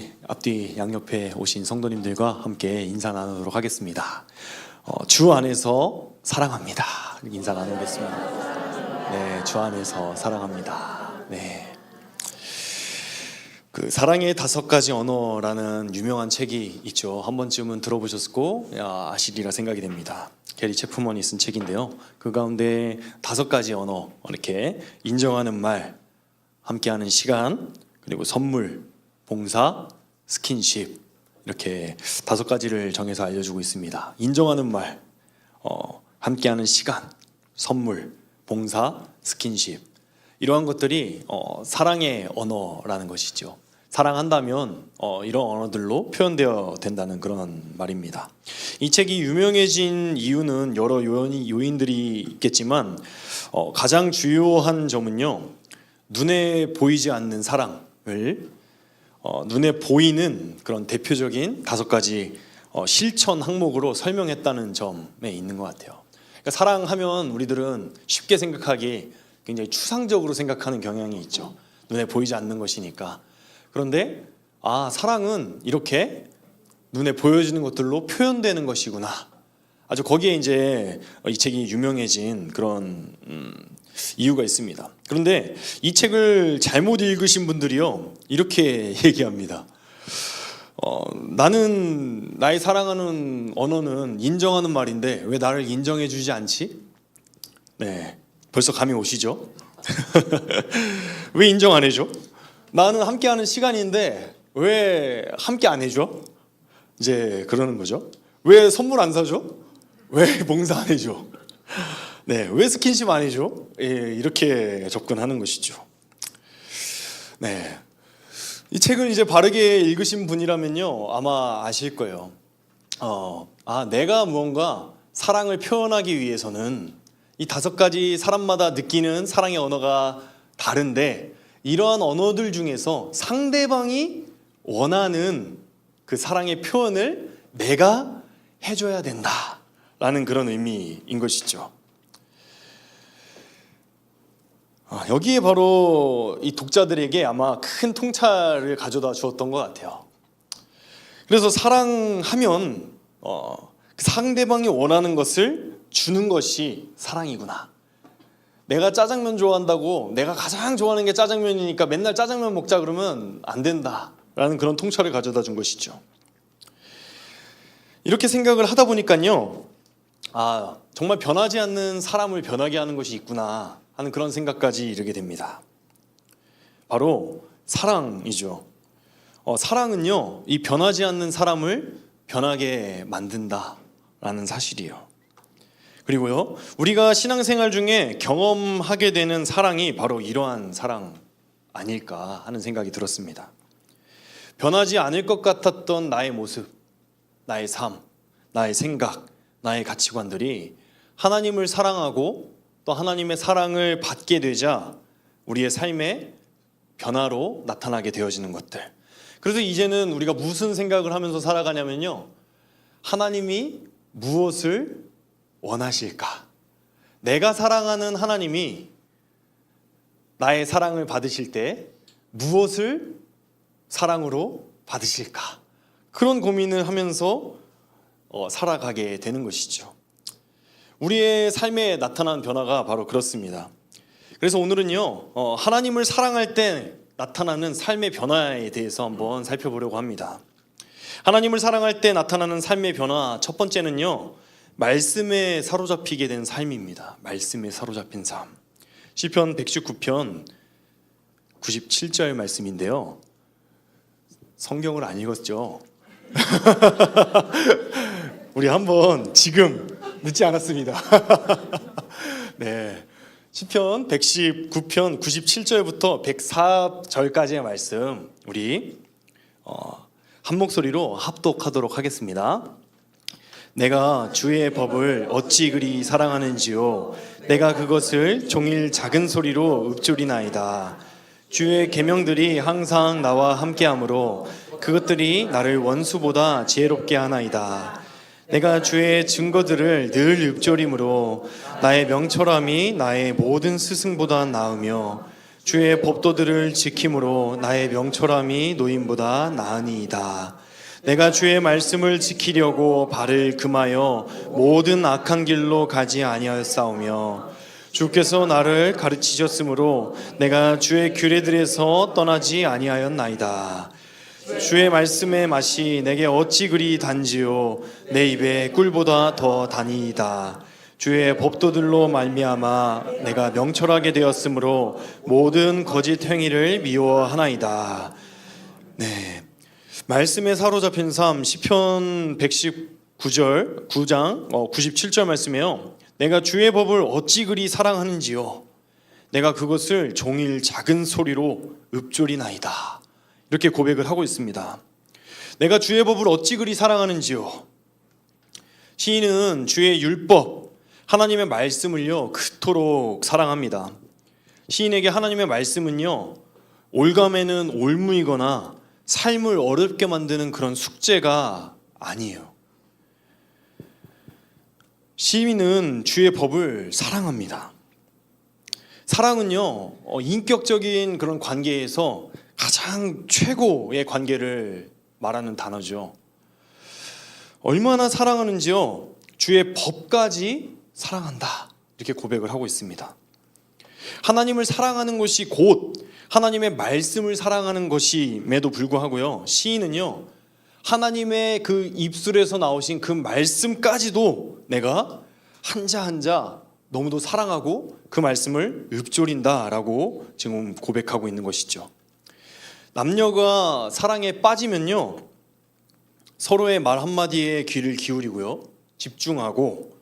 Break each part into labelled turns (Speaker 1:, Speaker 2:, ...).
Speaker 1: 우리 앞뒤 양옆에 오신 성도님들과 함께 인사 나누도록 하겠습니다. 주 안에서 사랑합니다. 인사 나누겠습니다. 네, 주 안에서 사랑합니다. 네. 그 사랑의 5가지 언어라는 유명한 책이 있죠. 한 번쯤은 들어보셨고 아시리라 생각이 됩니다. 게리 체프먼이 쓴 책인데요. 그 가운데 5가지 언어, 이렇게 인정하는 말, 함께하는 시간, 그리고 선물, 봉사, 스킨십, 이렇게 5가지를 정해서 알려주고 있습니다. 인정하는 말, 함께하는 시간, 선물, 봉사, 스킨십, 이러한 것들이 사랑의 언어라는 것이죠. 사랑한다면 이런 언어들로 표현되어 된다는 그런 말입니다. 이 책이 유명해진 이유는 여러 요인들이 있겠지만 가장 주요한 점은요, 눈에 보이지 않는 사랑을 눈에 보이는 그런 대표적인 5가지 실천 항목으로 설명했다는 점에 있는 것 같아요. 그러니까 사랑하면 우리들은 쉽게 생각하기 굉장히 추상적으로 생각하는 경향이 있죠. 눈에 보이지 않는 것이니까. 그런데 사랑은 이렇게 눈에 보여지는 것들로 표현되는 것이구나. 아주 거기에 이제 이 책이 유명해진 그런 이유가 있습니다. 그런데 이 책을 잘못 읽으신 분들이요, 이렇게 얘기합니다. 나의 사랑하는 언어는 인정하는 말인데 왜 나를 인정해 주지 않지? 네, 벌써 감이 오시죠? 왜 인정 안 해줘? 나는 함께하는 시간인데 왜 함께 안 해줘? 이제 그러는 거죠. 왜 선물 안 사줘? 왜 봉사 안 해줘? 네, 왜 스킨십 안 해줘? 이렇게 접근하는 것이죠. 네, 이 책을 이제 바르게 읽으신 분이라면요, 아마 아실 거예요. 내가 무언가 사랑을 표현하기 위해서는 이 5가지 사람마다 느끼는 사랑의 언어가 다른데, 이러한 언어들 중에서 상대방이 원하는 그 사랑의 표현을 내가 해줘야 된다라는 그런 의미인 것이죠. 여기에 바로 이 독자들에게 아마 큰 통찰을 가져다 주었던 것 같아요. 그래서 사랑하면 상대방이 원하는 것을 주는 것이 사랑이구나. 내가 짜장면 좋아한다고 내가 가장 좋아하는 게 짜장면이니까 맨날 짜장면 먹자 그러면 안 된다라는 그런 통찰을 가져다 준 것이죠. 이렇게 생각을 하다 보니까요, 정말 변하지 않는 사람을 변하게 하는 것이 있구나 하는 그런 생각까지 이르게 됩니다. 바로 사랑이죠. 사랑은요, 이 변하지 않는 사람을 변하게 만든다라는 사실이에요. 그리고요, 우리가 신앙생활 중에 경험하게 되는 사랑이 바로 이러한 사랑 아닐까 하는 생각이 들었습니다. 변하지 않을 것 같았던 나의 모습, 나의 삶, 나의 생각, 나의 가치관들이 하나님을 사랑하고 또 하나님의 사랑을 받게 되자 우리의 삶의 변화로 나타나게 되어지는 것들. 그래서 이제는 우리가 무슨 생각을 하면서 살아가냐면요, 하나님이 무엇을 원하실까? 내가 사랑하는 하나님이 나의 사랑을 받으실 때 무엇을 사랑으로 받으실까? 그런 고민을 하면서 살아가게 되는 것이죠. 우리의 삶에 나타난 변화가 바로 그렇습니다. 그래서 오늘은요, 하나님을 사랑할 때 나타나는 삶의 변화에 대해서 한번 살펴보려고 합니다. 하나님을 사랑할 때 나타나는 삶의 변화, 첫 번째는요, 말씀에 사로잡히게 된 삶입니다. 말씀에 사로잡힌 삶. 시편 119편 97절 말씀인데요, 성경을 안 읽었죠? 우리 한번 지금 늦지 않았습니다. 네, 시편 119편 97절부터 104절까지의 말씀 우리 한 목소리로 합독하도록 하겠습니다. 내가 주의 법을 어찌 그리 사랑하는지요, 내가 그것을 종일 작은 소리로 읊조리나이다. 주의 계명들이 항상 나와 함께하므로 그것들이 나를 원수보다 지혜롭게 하나이다. 내가 주의 증거들을 늘 읊조림으로 나의 명철함이 나의 모든 스승보다 나으며 주의 법도들을 지킴으로 나의 명철함이 노임보다 나으니이다. 내가 주의 말씀을 지키려고 발을 금하여 모든 악한 길로 가지 아니하였사오며 주께서 나를 가르치셨으므로 내가 주의 규례들에서 떠나지 아니하였나이다. 주의 말씀의 맛이 내게 어찌 그리 단지요 내 입에 꿀보다 더 다니이다. 주의 법도들로 말미암아 내가 명철하게 되었으므로 모든 거짓 행위를 미워하나이다. 네, 말씀에 사로잡힌 삶 시편 119절 9장 97절 말씀이에요. 내가 주의 법을 어찌 그리 사랑하는지요 내가 그것을 종일 작은 소리로 읊조리나이다. 이렇게 고백을 하고 있습니다. 내가 주의 법을 어찌 그리 사랑하는지요. 시인은 주의 율법 하나님의 말씀을요 그토록 사랑합니다. 시인에게 하나님의 말씀은요 올가매는 올무이거나 삶을 어렵게 만드는 그런 숙제가 아니에요. 시인은 주의 법을 사랑합니다. 사랑은요 인격적인 그런 관계에서 가장 최고의 관계를 말하는 단어죠. 얼마나 사랑하는지요 주의 법까지 사랑한다 이렇게 고백을 하고 있습니다. 하나님을 사랑하는 것이 곧 하나님의 말씀을 사랑하는 것임에도 불구하고요 시인은요 하나님의 그 입술에서 나오신 그 말씀까지도 내가 한자 한자 너무도 사랑하고 그 말씀을 읊조린다라고 지금 고백하고 있는 것이죠. 남녀가 사랑에 빠지면요 서로의 말 한마디에 귀를 기울이고요 집중하고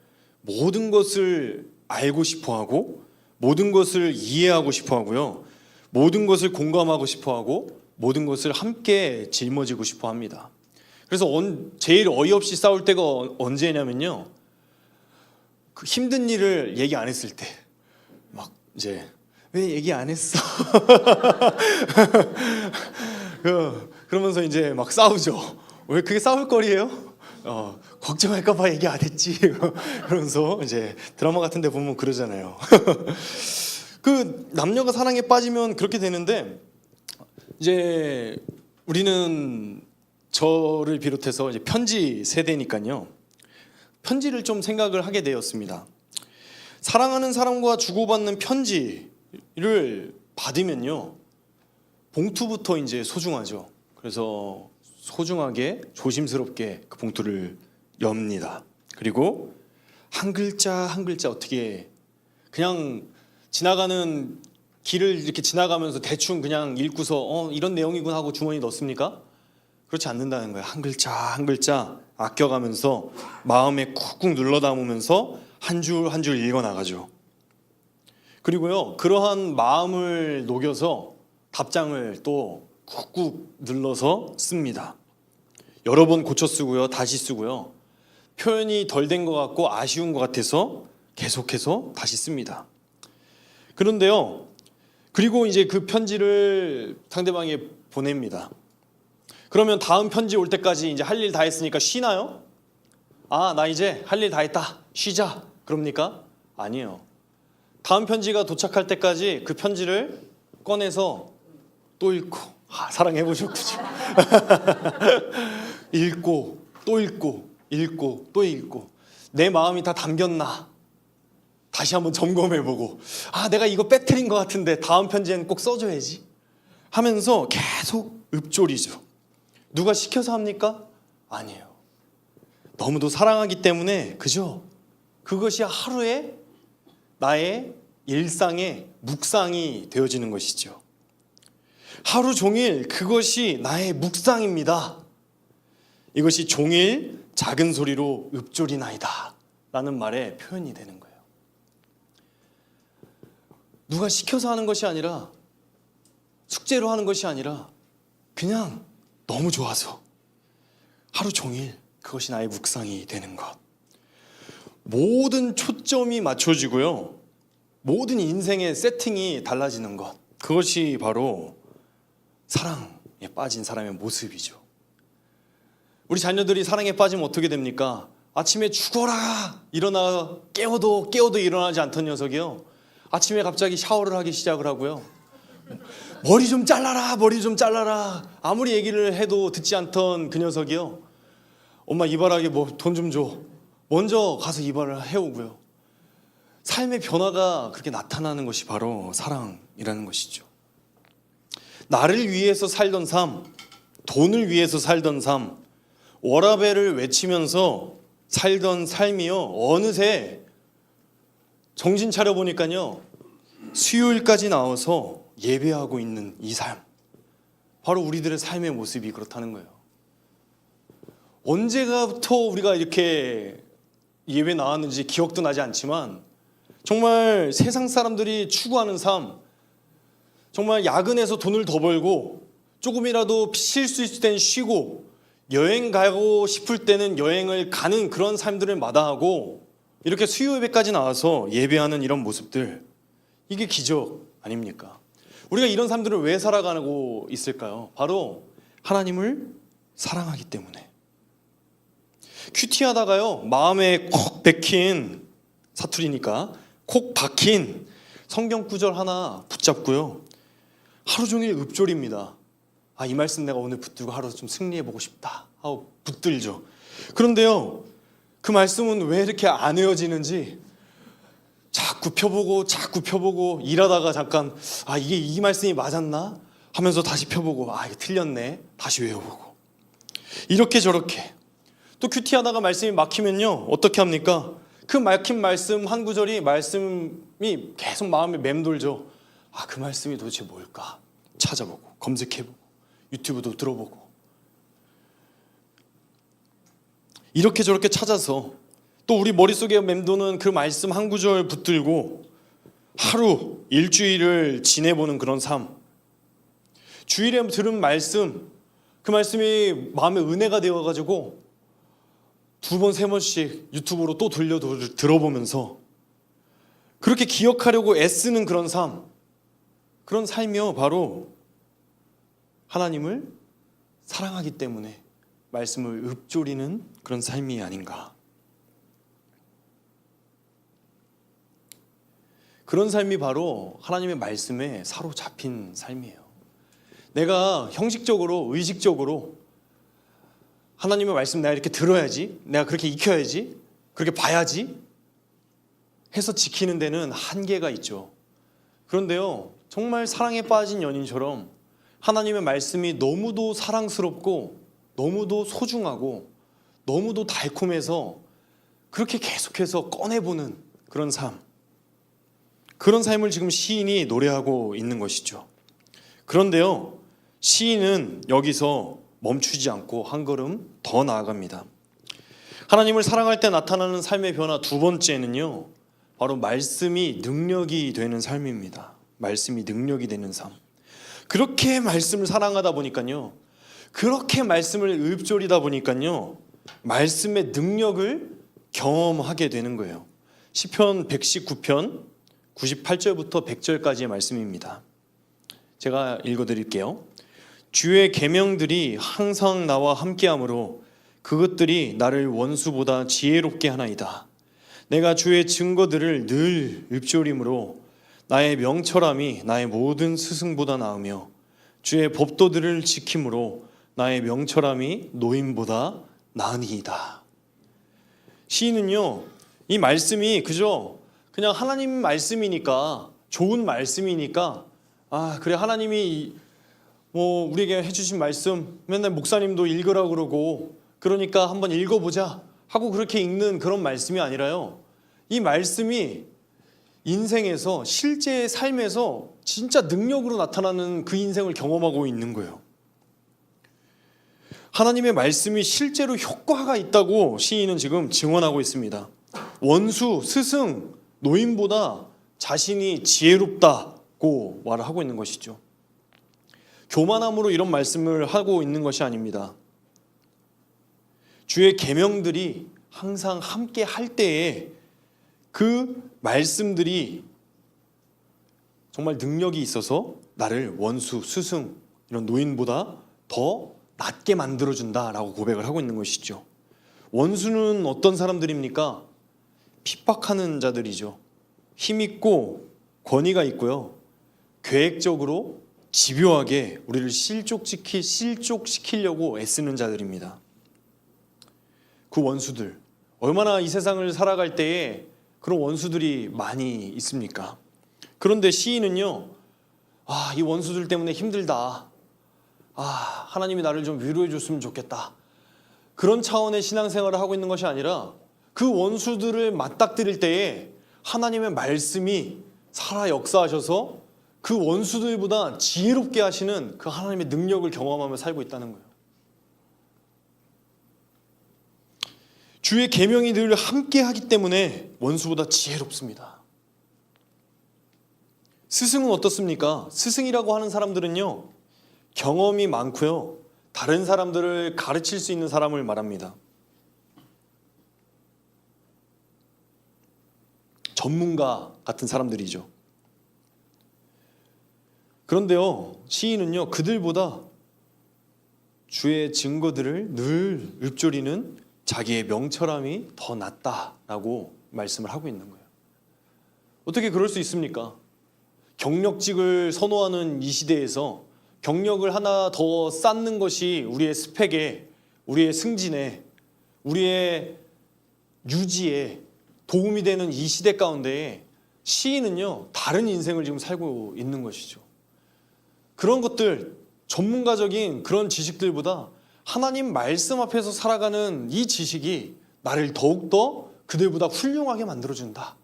Speaker 1: 모든 것을 알고 싶어하고 모든 것을 이해하고 싶어하고요 모든 것을 공감하고 싶어하고 모든 것을 함께 짊어지고 싶어합니다. 그래서 제일 어이없이 싸울 때가 언제냐면요 그 힘든 일을 얘기 안 했을 때 막 이제 왜 얘기 안 했어 그러면서 이제 막 싸우죠. 왜 그게 싸울 거리예요? 걱정할까봐 얘기 안 했지. 그러면서 이제 드라마 같은 데 보면 그러잖아요. 그 남녀가 사랑에 빠지면 그렇게 되는데 이제 우리는 저를 비롯해서 이제 편지 세대니까요. 편지를 좀 생각을 하게 되었습니다. 사랑하는 사람과 주고받는 편지를 받으면요. 봉투부터 이제 소중하죠. 그래서 소중하게 조심스럽게 그 봉투를 엽니다. 그리고 한 글자 한 글자 어떻게 그냥 지나가는 길을 이렇게 지나가면서 대충 그냥 읽고서 이런 내용이구나 하고 주머니에 넣습니까? 그렇지 않는다는 거예요. 한 글자 한 글자 아껴가면서 마음에 쿡쿡 눌러 담으면서 한 줄 한 줄 읽어 나가죠. 그리고요 그러한 마음을 녹여서 답장을 또 쿡쿡 눌러서 씁니다. 여러 번 고쳐 쓰고요 다시 쓰고요 표현이 덜 된 것 같고 아쉬운 것 같아서 계속해서 다시 씁니다. 그런데요 그리고 이제 그 편지를 상대방에 보냅니다. 그러면 다음 편지 올 때까지 이제 할 일 다 했으니까 쉬나요? 아, 나 이제 할 일 다 했다 쉬자 그럽니까? 아니에요. 다음 편지가 도착할 때까지 그 편지를 꺼내서 또 읽고 사랑해 보셨군요. 읽고 또 읽고 읽고 또 읽고 내 마음이 다 담겼나 다시 한번 점검해보고 내가 이거 빼뜨린 것 같은데 다음 편지에는 꼭 써줘야지 하면서 계속 읊조리죠. 누가 시켜서 합니까? 아니에요. 너무도 사랑하기 때문에 그죠? 그것이 하루에 나의 일상의 묵상이 되어지는 것이죠. 하루 종일 그것이 나의 묵상입니다. 이것이 종일 작은 소리로 읊조리나이다 라는 말의 표현이 되는 거예요. 누가 시켜서 하는 것이 아니라 숙제로 하는 것이 아니라 그냥 너무 좋아서 하루 종일 그것이 나의 묵상이 되는 것. 모든 초점이 맞춰지고요 모든 인생의 세팅이 달라지는 것. 그것이 바로 사랑에 빠진 사람의 모습이죠. 우리 자녀들이 사랑에 빠지면 어떻게 됩니까? 아침에 죽어라 일어나 깨워도 일어나지 않던 녀석이요 아침에 갑자기 샤워를 하기 시작을 하고요 머리 좀 잘라라, 머리 좀 잘라라. 아무리 얘기를 해도 듣지 않던 그 녀석이요. 엄마 이발하게 뭐 돈 좀 줘. 먼저 가서 이발을 해오고요. 삶의 변화가 그렇게 나타나는 것이 바로 사랑이라는 것이죠. 나를 위해서 살던 삶, 돈을 위해서 살던 삶, 워라밸을 외치면서 살던 삶이요. 어느새 정신 차려 보니까요. 수요일까지 나와서 예배하고 있는 이 삶. 바로 우리들의 삶의 모습이 그렇다는 거예요. 언제부터 우리가 이렇게 예배 나왔는지 기억도 나지 않지만 정말 세상 사람들이 추구하는 삶, 정말 야근해서 돈을 더 벌고 조금이라도 쉴 수 있을 땐 쉬고 여행 가고 싶을 때는 여행을 가는 그런 삶들을 마다하고 이렇게 수요 예배까지 나와서 예배하는 이런 모습들, 이게 기적 아닙니까? 우리가 이런 삶들을 왜 살아가고 있을까요? 바로 하나님을 사랑하기 때문에. 큐티하다가요 마음에 콕 박힌 사투리니까 콕 박힌 성경 구절 하나 붙잡고요 하루 종일 읊조립니다. 아, 이 말씀 내가 오늘 붙들고 하루 좀 승리해보고 싶다 하고 붙들죠. 그런데요 그 말씀은 왜 이렇게 안 외워지는지 자꾸 펴보고 일하다가 잠깐 아 이게 이 말씀이 맞았나 하면서 다시 펴보고 아 이게 틀렸네 다시 외워보고 이렇게 저렇게 또 큐티하다가 말씀이 막히면요 어떻게 합니까? 그 막힌 말씀 한 구절이 말씀이 계속 마음에 맴돌죠. 아, 그 말씀이 도대체 뭘까? 찾아보고 검색해보고 유튜브도 들어보고 이렇게 저렇게 찾아서 또 우리 머릿속에 맴도는 그 말씀 한 구절 붙들고 하루 일주일을 지내보는 그런 삶. 주일에 들은 말씀 그 말씀이 마음에 은혜가 되어가지고 두 번, 세 번씩 유튜브로 또 돌려 들어보면서 그렇게 기억하려고 애쓰는 그런 삶, 그런 삶이요 바로 하나님을 사랑하기 때문에 말씀을 읊조리는 그런 삶이 아닌가. 그런 삶이 바로 하나님의 말씀에 사로잡힌 삶이에요. 내가 형식적으로, 의식적으로 하나님의 말씀 내가 이렇게 들어야지, 내가 그렇게 익혀야지, 그렇게 봐야지 해서 지키는 데는 한계가 있죠. 그런데요, 정말 사랑에 빠진 연인처럼 하나님의 말씀이 너무도 사랑스럽고 너무도 소중하고 너무도 달콤해서 그렇게 계속해서 꺼내보는 그런 삶. 그런 삶을 지금 시인이 노래하고 있는 것이죠. 그런데요, 시인은 여기서 멈추지 않고 한 걸음 더 나아갑니다. 하나님을 사랑할 때 나타나는 삶의 변화 두 번째는요, 바로 말씀이 능력이 되는 삶입니다. 말씀이 능력이 되는 삶. 그렇게 말씀을 사랑하다 보니까요, 그렇게 말씀을 읊조리다 보니까요, 말씀의 능력을 경험하게 되는 거예요. 시편 119편 98절부터 100절까지의 말씀입니다. 제가 읽어드릴게요. 주의 계명들이 항상 나와 함께하므로 그것들이 나를 원수보다 지혜롭게 하나이다. 내가 주의 증거들을 늘 읊조림으로 나의 명철함이 나의 모든 스승보다 나으며 주의 법도들을 지킴으로 나의 명철함이 노인보다 나으니이다. 시인은요, 이 말씀이 그냥 하나님 말씀이니까, 좋은 말씀이니까, 아 그래 하나님이 뭐 우리에게 해주신 말씀 맨날 목사님도 읽으라고 그러고 그러니까 한번 읽어보자 하고 그렇게 읽는 그런 말씀이 아니라요, 이 말씀이 인생에서 실제 삶에서 진짜 능력으로 나타나는 그 인생을 경험하고 있는 거예요. 하나님의 말씀이 실제로 효과가 있다고 시인은 지금 증언하고 있습니다. 원수, 스승, 노인보다 자신이 지혜롭다고 말을 하고 있는 것이죠. 교만함으로 이런 말씀을 하고 있는 것이 아닙니다. 주의 계명들이 항상 함께 할 때에 그 말씀들이 정말 능력이 있어서 나를 원수, 스승, 이런 노인보다 더 낮게 만들어준다라고 고백을 하고 있는 것이죠. 원수는 어떤 사람들입니까? 핍박하는 자들이죠. 힘있고 권위가 있고요. 계획적으로 집요하게 우리를 실족시키려고 애쓰는 자들입니다. 그 원수들, 얼마나 이 세상을 살아갈 때에 그런 원수들이 많이 있습니까? 그런데 시인은요, 이 원수들 때문에 힘들다. 하나님이 나를 좀 위로해 줬으면 좋겠다. 그런 차원의 신앙생활을 하고 있는 것이 아니라 그 원수들을 맞닥뜨릴 때에 하나님의 말씀이 살아 역사하셔서 그 원수들보다 지혜롭게 하시는 그 하나님의 능력을 경험하며 살고 있다는 거예요. 주의 계명이 늘 함께 하기 때문에 원수보다 지혜롭습니다. 스승은 어떻습니까? 스승이라고 하는 사람들은요, 경험이 많고요, 다른 사람들을 가르칠 수 있는 사람을 말합니다. 전문가 같은 사람들이죠. 그런데요, 시인은요, 그들보다 주의 증거들을 늘 읊조리는 자기의 명철함이 더 낫다라고 말씀을 하고 있는 거예요. 어떻게 그럴 수 있습니까? 경력직을 선호하는 이 시대에서 경력을 하나 더 쌓는 것이 우리의 스펙에, 우리의 승진에, 우리의 유지에 도움이 되는 이 시대 가운데 시인은요, 다른 인생을 지금 살고 있는 것이죠. 그런 것들, 전문가적인 그런 지식들보다 하나님 말씀 앞에서 살아가는 이 지식이 나를 더욱더 그들보다 훌륭하게 만들어준다.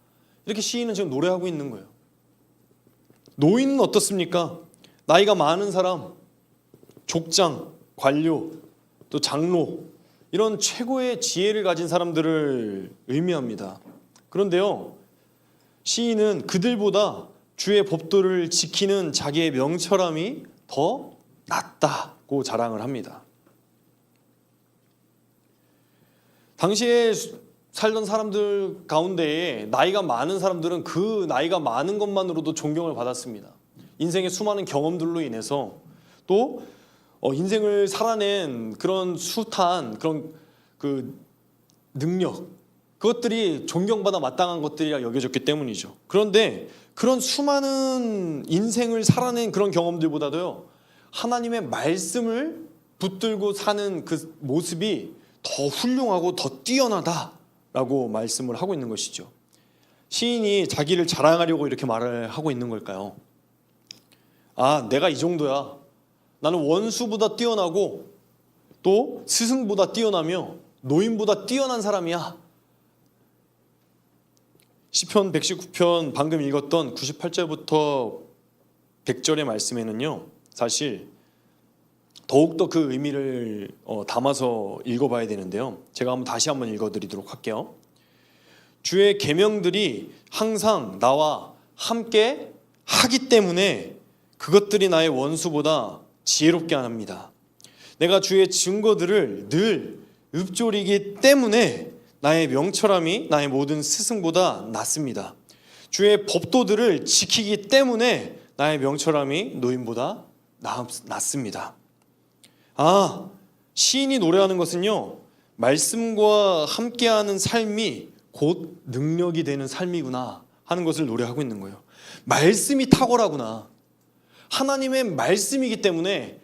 Speaker 1: 이렇게 시인은 지금 노래하고 있는 거예요. 노인은 어떻습니까? 나이가 많은 사람, 족장, 관료, 또 장로, 이런 최고의 지혜를 가진 사람들을 의미합니다. 그런데요, 시인은 그들보다 주의 법도를 지키는 자기의 명철함이 더 낫다고 자랑을 합니다. 당시에 살던 사람들 가운데에 나이가 많은 사람들은 그 나이가 많은 것만으로도 존경을 받았습니다. 인생의 수많은 경험들로 인해서 또 인생을 살아낸 그런 숱한 그런 그 능력, 그것들이 존경받아 마땅한 것들이라 여겨졌기 때문이죠. 그런데 그런 수많은 인생을 살아낸 그런 경험들보다도요, 하나님의 말씀을 붙들고 사는 그 모습이 더 훌륭하고 더 뛰어나다라고 말씀을 하고 있는 것이죠. 시인이 자기를 자랑하려고 이렇게 말을 하고 있는 걸까요? 내가 이 정도야. 나는 원수보다 뛰어나고 또 스승보다 뛰어나며 노인보다 뛰어난 사람이야. 시편 119편 방금 읽었던 98절부터 100절의 말씀에는요, 사실 더욱더 그 의미를 담아서 읽어봐야 되는데요, 제가 다시 한번 읽어드리도록 할게요. 주의 계명들이 항상 나와 함께 하기 때문에 그것들이 나의 원수보다 지혜롭게 합니다. 내가 주의 증거들을 늘 읊조리기 때문에 나의 명철함이 나의 모든 스승보다 낫습니다. 주의 법도들을 지키기 때문에 나의 명철함이 노인보다 낫습니다. 시인이 노래하는 것은요, 말씀과 함께하는 삶이 곧 능력이 되는 삶이구나 하는 것을 노래하고 있는 거예요. 말씀이 탁월하구나. 하나님의 말씀이기 때문에,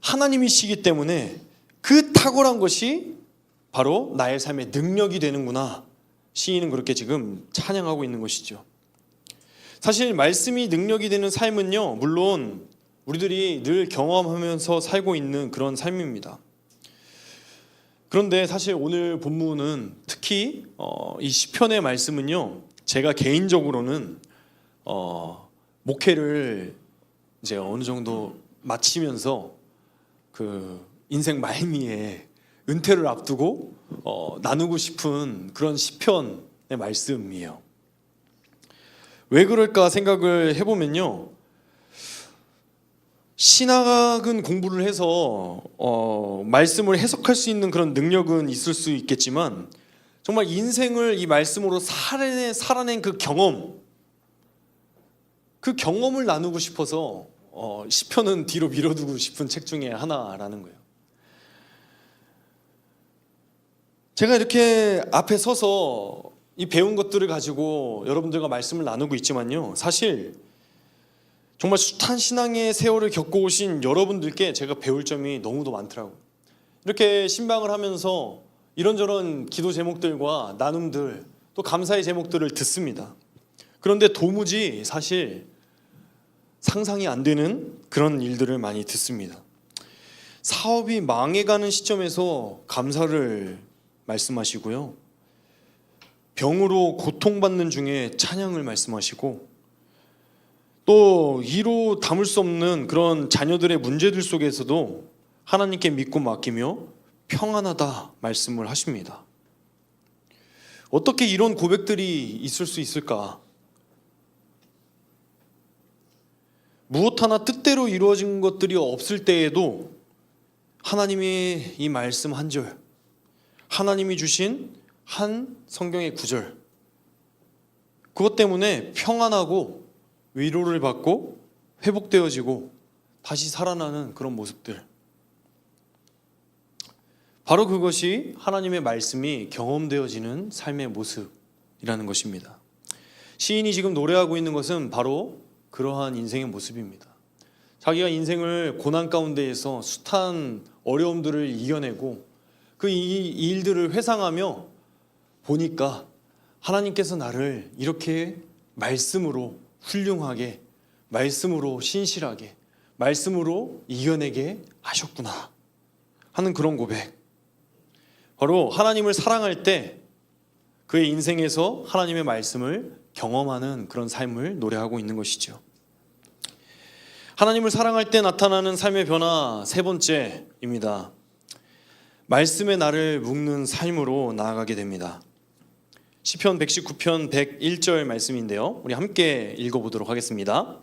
Speaker 1: 하나님이시기 때문에 그 탁월한 것이 바로 나의 삶의 능력이 되는구나. 시인은 그렇게 지금 찬양하고 있는 것이죠. 사실 말씀이 능력이 되는 삶은요, 물론 우리들이 늘 경험하면서 살고 있는 그런 삶입니다. 그런데 사실 오늘 본문은 특히 이 시편의 말씀은요, 제가 개인적으로는 목회를 이제 어느 정도 마치면서 그 인생 말미에 은퇴를 앞두고 나누고 싶은 그런 시편의 말씀이에요. 왜 그럴까 생각을 해보면요, 신학은 공부를 해서 말씀을 해석할 수 있는 그런 능력은 있을 수 있겠지만, 정말 인생을 이 말씀으로 살아낸 그 경험을 나누고 싶어서 시편은 뒤로 밀어두고 싶은 책 중에 하나라는 거예요. 제가 이렇게 앞에 서서 이 배운 것들을 가지고 여러분들과 말씀을 나누고 있지만요, 사실 정말 숱한 신앙의 세월을 겪고 오신 여러분들께 제가 배울 점이 너무도 많더라고요. 이렇게 신방을 하면서 이런저런 기도 제목들과 나눔들, 또 감사의 제목들을 듣습니다. 그런데 도무지 사실 상상이 안 되는 그런 일들을 많이 듣습니다. 사업이 망해가는 시점에서 감사를 말씀하시고요. 병으로 고통받는 중에 찬양을 말씀하시고, 또 이로 담을 수 없는 그런 자녀들의 문제들 속에서도 하나님께 믿고 맡기며 평안하다 말씀을 하십니다. 어떻게 이런 고백들이 있을 수 있을까? 무엇 하나 뜻대로 이루어진 것들이 없을 때에도 하나님의 이 말씀 한 절, 하나님이 주신 한 성경의 구절, 그것 때문에 평안하고 위로를 받고 회복되어지고 다시 살아나는 그런 모습들, 바로 그것이 하나님의 말씀이 경험되어지는 삶의 모습이라는 것입니다. 시인이 지금 노래하고 있는 것은 바로 그러한 인생의 모습입니다. 자기가 인생을 고난 가운데에서 숱한 어려움들을 이겨내고 그 일들을 회상하며 보니까 하나님께서 나를 이렇게 말씀으로 훌륭하게, 말씀으로 신실하게, 말씀으로 이겨내게 하셨구나 하는 그런 고백. 바로 하나님을 사랑할 때 그의 인생에서 하나님의 말씀을 경험하는 그런 삶을 노래하고 있는 것이죠. 하나님을 사랑할 때 나타나는 삶의 변화 세 번째입니다. 말씀의 나를 묶는 삶으로 나아가게 됩니다. 시편 119편 101절 말씀인데요, 우리 함께 읽어보도록 하겠습니다.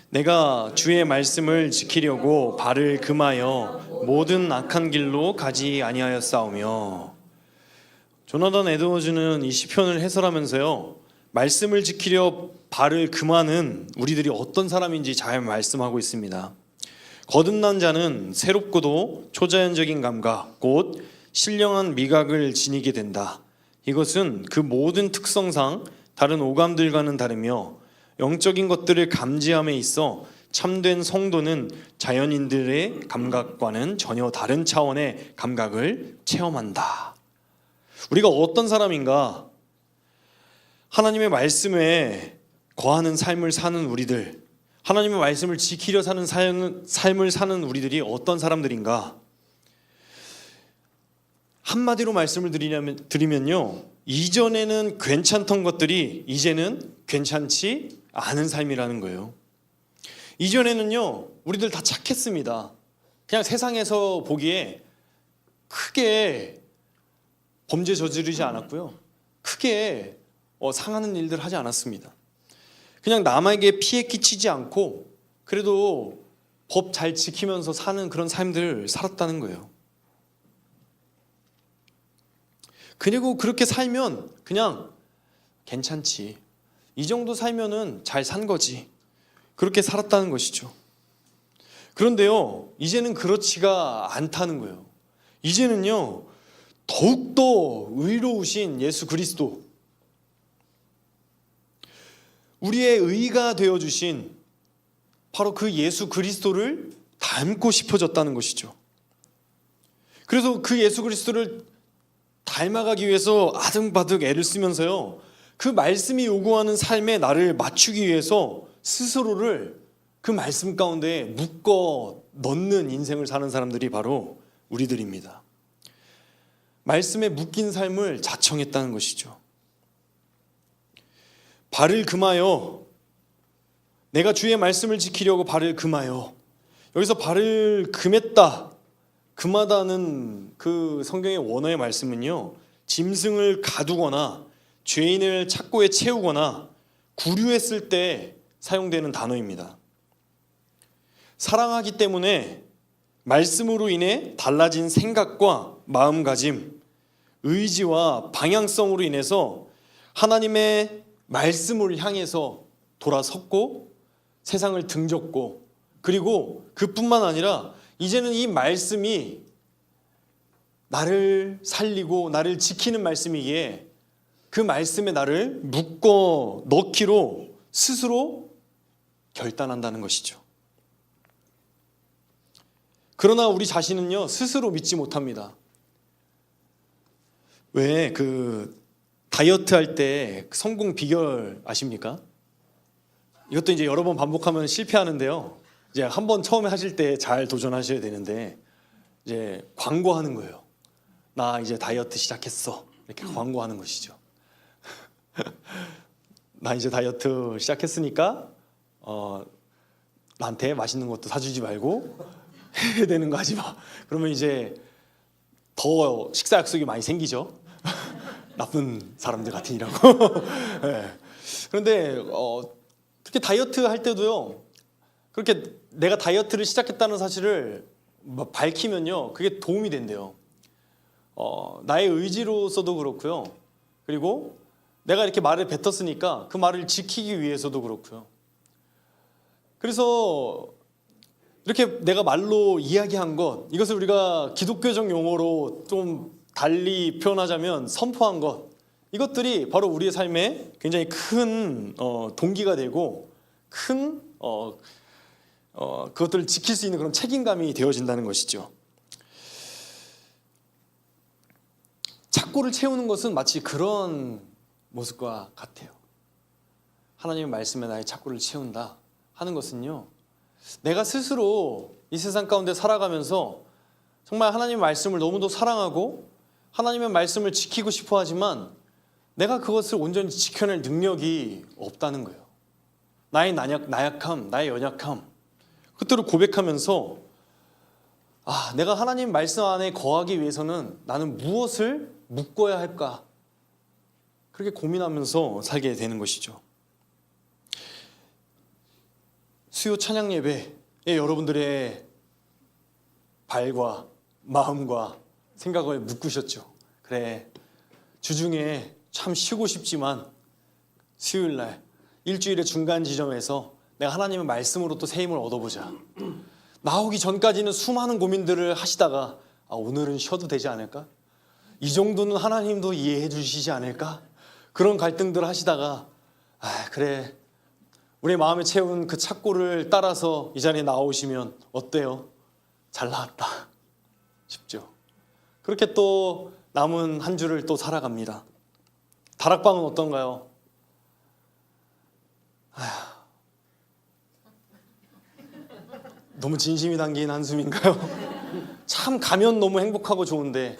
Speaker 1: 내가 주의 말씀을 지키려고 발을 금하여 모든 악한 길로 가지 아니하였사오며. 조나단 에드워즈는 이 시편을 해설하면서요, 말씀을 지키려 발을 금하는 우리들이 어떤 사람인지 잘 말씀하고 있습니다. 거듭난 자는 새롭고도 초자연적인 감각, 곧 신령한 미각을 지니게 된다. 이것은 그 모든 특성상 다른 오감들과는 다르며 영적인 것들을 감지함에 있어 참된 성도는 자연인들의 감각과는 전혀 다른 차원의 감각을 체험한다. 우리가 어떤 사람인가? 하나님의 말씀에 거하는 삶을 사는 우리들, 하나님의 말씀을 지키려 사는 삶을 사는 우리들이 어떤 사람들인가? 한마디로 말씀을 드리면요, 이전에는 괜찮던 것들이 이제는 괜찮지 않은 삶이라는 거예요. 이전에는요, 우리들 다 착했습니다. 그냥 세상에서 보기에 크게 범죄 저지르지 않았고요, 크게 상하는 일들 하지 않았습니다. 그냥 남에게 피해 끼치지 않고 그래도 법 잘 지키면서 사는 그런 삶들을 살았다는 거예요. 그리고 그렇게 살면 그냥 괜찮지, 이 정도 살면은 잘 산 거지, 그렇게 살았다는 것이죠. 그런데요, 이제는 그렇지가 않다는 거예요. 이제는요, 더욱더 의로우신 예수 그리스도, 우리의 의가 되어주신 바로 그 예수 그리스도를 닮고 싶어졌다는 것이죠. 그래서 그 예수 그리스도를 닮아가기 위해서 아등바등 애를 쓰면서요, 그 말씀이 요구하는 삶에 나를 맞추기 위해서 스스로를 그 말씀 가운데 묶어 넣는 인생을 사는 사람들이 바로 우리들입니다. 말씀에 묶인 삶을 자청했다는 것이죠. 발을 금하여, 내가 주의 말씀을 지키려고 발을 금하여, 여기서 발을 금했다, 금하다는 그 성경의 원어의 말씀은요, 짐승을 가두거나 죄인을 착고에 채우거나 구류했을 때 사용되는 단어입니다. 사랑하기 때문에 말씀으로 인해 달라진 생각과 마음가짐, 의지와 방향성으로 인해서 하나님의 말씀을 향해서 돌아섰고 세상을 등졌고, 그리고 그뿐만 아니라 이제는 이 말씀이 나를 살리고 나를 지키는 말씀이기에 그 말씀에 나를 묶어 넣기로 스스로 결단한다는 것이죠. 그러나 우리 자신은요, 스스로 믿지 못합니다. 왜 다이어트 할 때 성공 비결 아십니까? 이것도 이제 여러 번 반복하면 실패하는데요. 이제 한 번 처음에 하실 때 잘 도전하셔야 되는데, 이제 광고하는 거예요. 나 이제 다이어트 시작했어. 이렇게 광고하는 것이죠. 나 이제 다이어트 시작했으니까 나한테 맛있는 것도 사주지 말고 해야 되는 거 하지 마. 그러면 이제 더 식사 약속이 많이 생기죠. 나쁜 사람들 같으니라고. 네. 그런데 그렇게 다이어트 할 때도요, 그렇게 내가 다이어트를 시작했다는 사실을 밝히면요, 그게 도움이 된대요. 나의 의지로서도 그렇고요. 그리고 내가 이렇게 말을 뱉었으니까 그 말을 지키기 위해서도 그렇고요. 그래서 이렇게 내가 말로 이야기한 것, 이것을 우리가 기독교적 용어로 좀 달리 표현하자면 선포한 것, 이것들이 바로 우리의 삶에 굉장히 큰 동기가 되고 큰 그것들을 지킬 수 있는 그런 책임감이 되어진다는 것이죠. 착고를 채우는 것은 마치 그런 모습과 같아요. 하나님의 말씀에 나의 착고를 채운다 하는 것은요, 내가 스스로 이 세상 가운데 살아가면서 정말 하나님의 말씀을 너무도 사랑하고 하나님의 말씀을 지키고 싶어 하지만 내가 그것을 온전히 지켜낼 능력이 없다는 거예요. 나의 나약함, 나의 연약함, 그것들을 고백하면서 내가 하나님 말씀 안에 거하기 위해서는 나는 무엇을 묶어야 할까? 그렇게 고민하면서 살게 되는 것이죠. 수요 찬양 예배에 여러분들의 발과 마음과 생각을 묶으셨죠. 그래, 주중에 참 쉬고 싶지만 수요일날 일주일의 중간 지점에서 내가 하나님의 말씀으로 또 새 힘을 얻어보자. 나오기 전까지는 수많은 고민들을 하시다가 오늘은 쉬어도 되지 않을까? 이 정도는 하나님도 이해해 주시지 않을까? 그런 갈등들을 하시다가 그래, 우리 마음에 채운 그 착고를 따라서 이 자리에 나오시면 어때요? 잘 나왔다 싶죠. 그렇게 또 남은 한 주를 또 살아갑니다. 다락방은 어떤가요? 너무 진심이 담긴 한숨인가요? 참 가면 너무 행복하고 좋은데,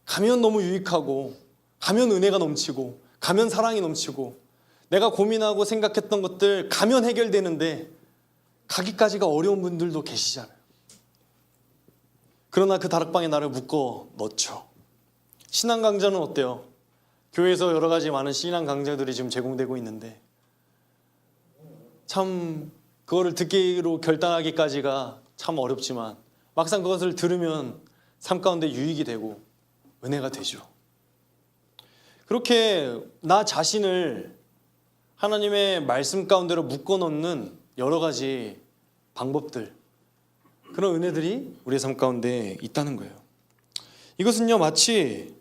Speaker 1: 가면 너무 유익하고, 가면 은혜가 넘치고, 가면 사랑이 넘치고, 내가 고민하고 생각했던 것들 가면 해결되는데 가기까지가 어려운 분들도 계시잖아요. 그러나 그 다락방에 나를 묶어 넣죠. 신앙 강좌는 어때요? 교회에서 여러 가지 많은 신앙 강좌들이 지금 제공되고 있는데 참 그거를 듣기로 결단하기까지가 참 어렵지만 막상 그것을 들으면 삶 가운데 유익이 되고 은혜가 되죠. 그렇게 나 자신을 하나님의 말씀 가운데로 묶어 넣는 여러 가지 방법들, 그런 은혜들이 우리의 삶 가운데 있다는 거예요. 이것은요, 마치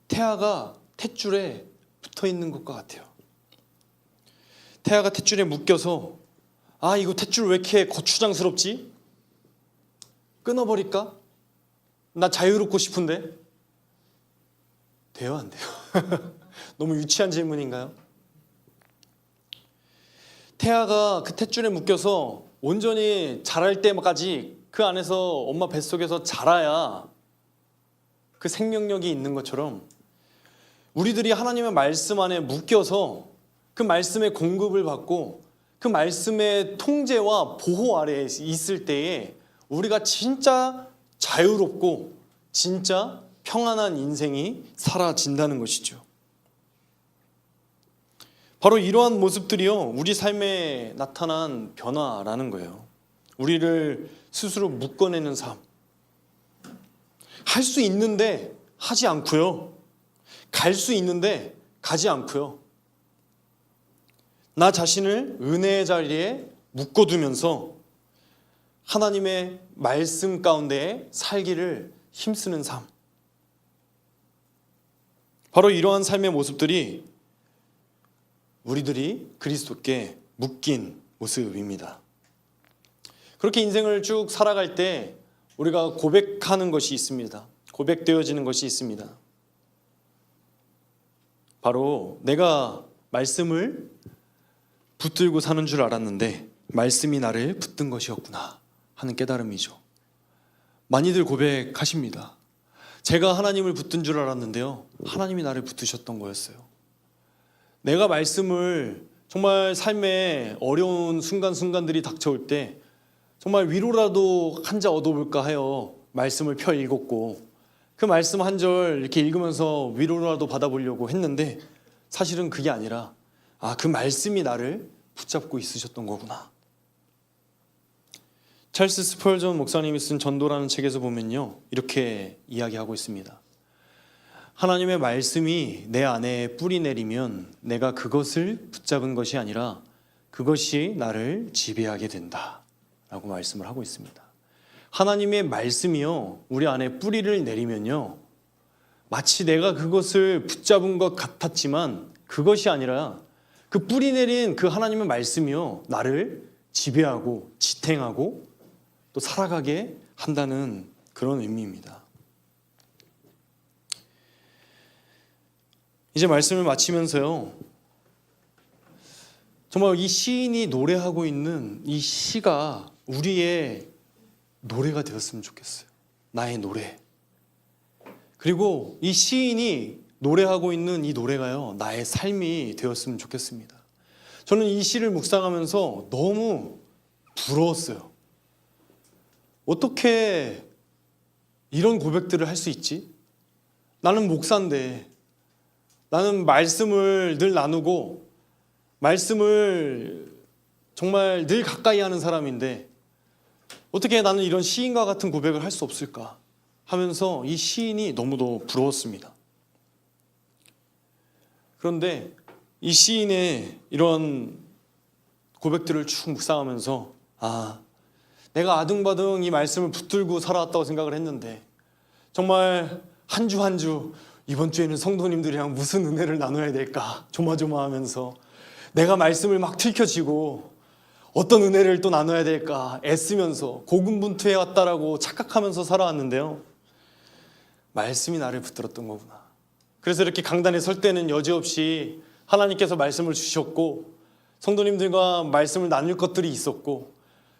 Speaker 1: 태아가 탯줄에 붙어 있는 것과 같아요. 태아가 탯줄에 묶여서 이거 탯줄 왜 이렇게 거추장스럽지? 끊어버릴까? 나 자유롭고 싶은데? 돼요, 안 돼요? 너무 유치한 질문인가요? 태아가 그 탯줄에 묶여서 온전히 자랄 때까지 그 안에서 엄마 뱃속에서 자라야 그 생명력이 있는 것처럼 우리들이 하나님의 말씀 안에 묶여서 그 말씀의 공급을 받고 그 말씀의 통제와 보호 아래에 있을 때에 우리가 진짜 자유롭고 진짜 평안한 인생이 사라진다는 것이죠. 바로 이러한 모습들이요, 우리 삶에 나타난 변화라는 거예요. 우리를 스스로 묶어내는 삶. 할 수 있는데 하지 않고요. 갈 수 있는데 가지 않고요. 나 자신을 은혜의 자리에 묶어두면서 하나님의 말씀 가운데 살기를 힘쓰는 삶. 바로 이러한 삶의 모습들이 우리들이 그리스도께 묶인 모습입니다. 그렇게 인생을 쭉 살아갈 때 우리가 고백하는 것이 있습니다. 고백되어지는 것이 있습니다. 바로 내가 말씀을 붙들고 사는 줄 알았는데 말씀이 나를 붙든 것이었구나 하는 깨달음이죠. 많이들 고백하십니다. 제가 하나님을 붙든 줄 알았는데요, 하나님이 나를 붙드셨던 거였어요. 내가 말씀을 정말 삶의 어려운 순간순간들이 닥쳐올 때 정말 위로라도 한 자 얻어볼까 하여 말씀을 펴 읽었고, 그 말씀 한 절 이렇게 읽으면서 위로라도 받아보려고 했는데 사실은 그게 아니라 그 말씀이 나를 붙잡고 있으셨던 거구나. 찰스 스펄전 목사님이 쓴 전도라는 책에서 보면요, 이렇게 이야기하고 있습니다. 하나님의 말씀이 내 안에 뿌리 내리면 내가 그것을 붙잡은 것이 아니라 그것이 나를 지배하게 된다 라고 말씀을 하고 있습니다. 하나님의 말씀이요, 우리 안에 뿌리를 내리면요, 마치 내가 그것을 붙잡은 것 같았지만 그것이 아니라 그 뿌리 내린 그 하나님의 말씀이요, 나를 지배하고 지탱하고 또 살아가게 한다는 그런 의미입니다. 이제 말씀을 마치면서요, 정말 이 시인이 노래하고 있는 이 시가 우리의 노래가 되었으면 좋겠어요. 나의 노래. 그리고 이 시인이 노래하고 있는 이 노래가요, 나의 삶이 되었으면 좋겠습니다. 저는 이 시를 묵상하면서 너무 부러웠어요. 어떻게 이런 고백들을 할 수 있지? 나는 목사인데, 나는 말씀을 늘 나누고 말씀을 정말 늘 가까이 하는 사람인데 어떻게 나는 이런 시인과 같은 고백을 할 수 없을까 하면서 이 시인이 너무도 부러웠습니다. 그런데 이 시인의 이런 고백들을 쭉 묵상하면서 내가 아등바등 이 말씀을 붙들고 살아왔다고 생각을 했는데 정말 한 주 한 주 이번 주에는 성도님들이랑 무슨 은혜를 나눠야 될까 조마조마하면서 내가 말씀을 막 들켜지고 어떤 은혜를 또 나눠야 될까 애쓰면서 고군분투해 왔다라고 착각하면서 살아왔는데요, 말씀이 나를 붙들었던 거구나. 그래서 이렇게 강단에 설 때는 여지없이 하나님께서 말씀을 주셨고 성도님들과 말씀을 나눌 것들이 있었고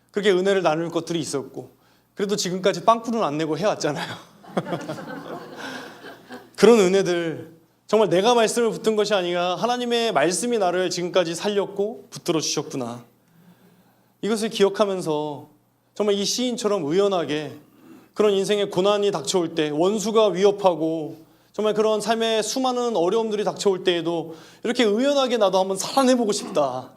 Speaker 1: 그렇게 은혜를 나눌 것들이 있었고 그래도 지금까지 빵꾸는 안 내고 해왔잖아요. 그런 은혜들, 정말 내가 말씀을 붙든 것이 아니라 하나님의 말씀이 나를 지금까지 살렸고 붙들어 주셨구나. 이것을 기억하면서 정말 이 시인처럼 의연하게 그런 인생의 고난이 닥쳐올 때, 원수가 위협하고 정말 그런 삶의 수많은 어려움들이 닥쳐올 때에도 이렇게 의연하게 나도 한번 살아내보고 싶다.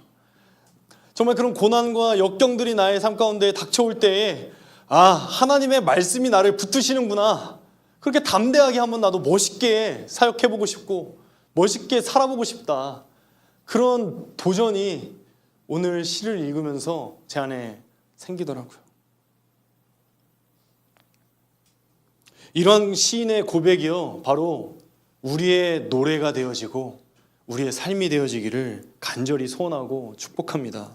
Speaker 1: 정말 그런 고난과 역경들이 나의 삶 가운데 닥쳐올 때에 하나님의 말씀이 나를 붙드시는구나. 그렇게 담대하게 한번 나도 멋있게 사역해보고 싶고 멋있게 살아보고 싶다. 그런 도전이 오늘 시를 읽으면서 제 안에 생기더라고요. 이런 시인의 고백이요, 바로 우리의 노래가 되어지고 우리의 삶이 되어지기를 간절히 소원하고 축복합니다.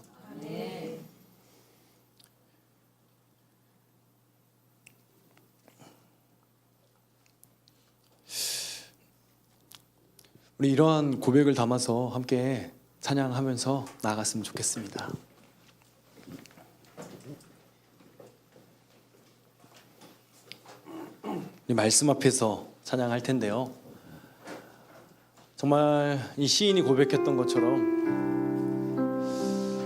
Speaker 1: 우리 이러한 고백을 담아서 함께 찬양하면서 나아갔으면 좋겠습니다. 우리 말씀 앞에서 찬양할 텐데요, 정말 이 시인이 고백했던 것처럼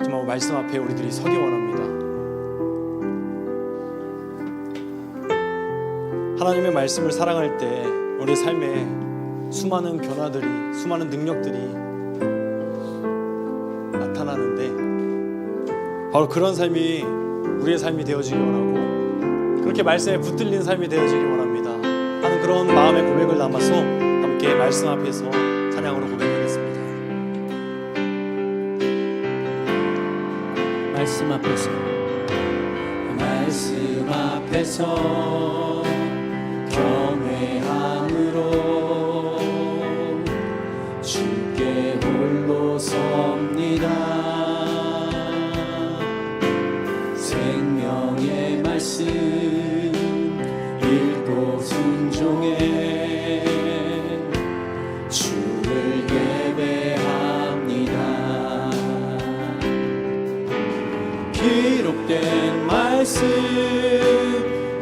Speaker 1: 정말 말씀 앞에 우리들이 서기 원합니다. 하나님의 말씀을 사랑할 때 우리 삶에 수많은 변화들이, 수많은 능력들이 나타나는데 바로 그런 삶이 우리의 삶이 되어지기 원하고 그렇게 말씀에 붙들린 삶이 되어지기 원합니다 하는 그런 마음의 고백을 담아서 함께 말씀 앞에서 찬양으로 고백하겠습니다.
Speaker 2: 말씀 앞에서 경외함으로 주께 홀로 섭니다.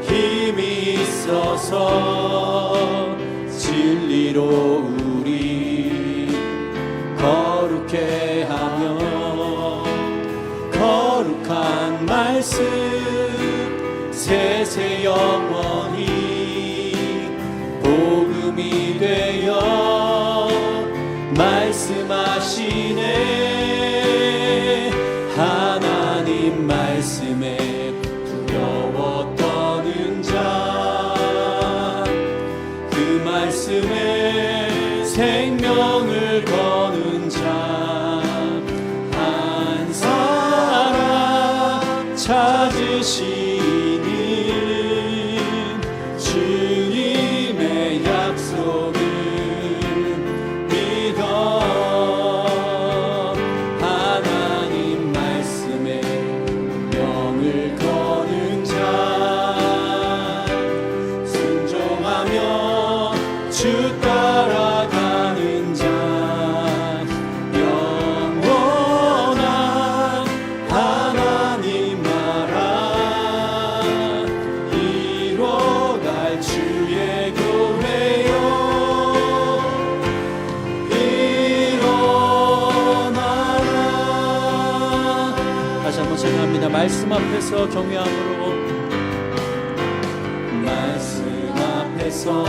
Speaker 1: 힘이 있어서 진리로 우리 거룩해 하며 거룩한 말씀 세세 영원히 복음이 되어 말씀하시네. 하나님 말씀에 두려워 떠는 자, 그 말씀에 생명을 거는 자, 한 사람 찾으시는 주님의 약속을 믿어 하나님 말씀에 명을 거는 자, 순종하며 주 따라가는 자, 영원한 하나님 나라 이뤄갈 주의 교회요 일어나라.
Speaker 2: 다시 한번 찬양합니다. 말씀 앞에서 경외함으로,
Speaker 1: 말씀 앞에서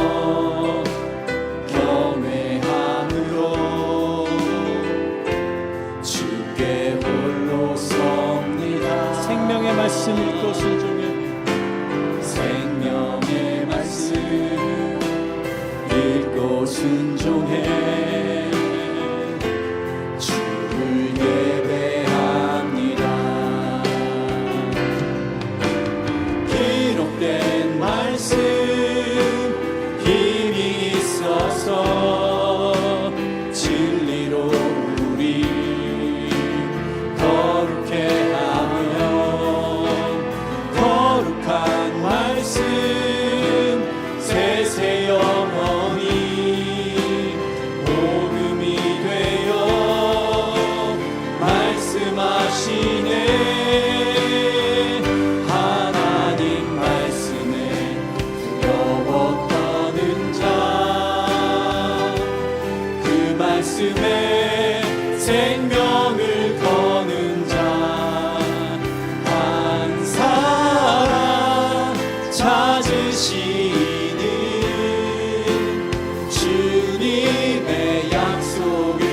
Speaker 1: 경외함으로 주께 홀로 섭니다.
Speaker 2: 생명의 말씀 읽고 순종해.
Speaker 1: 생명의 말씀 읽고 순종해 주를 예배합니다. 기록된 말씀 힘이 있어서 진리로 우리 거룩해 하며 거룩한 말씀 세세 영원히 복음이 되어 말씀하시네. 하나님 말씀에 두려워 떠는 자, 그 말씀에 생명을 거는 자, 한 사람 찾으시는 주님의 약속을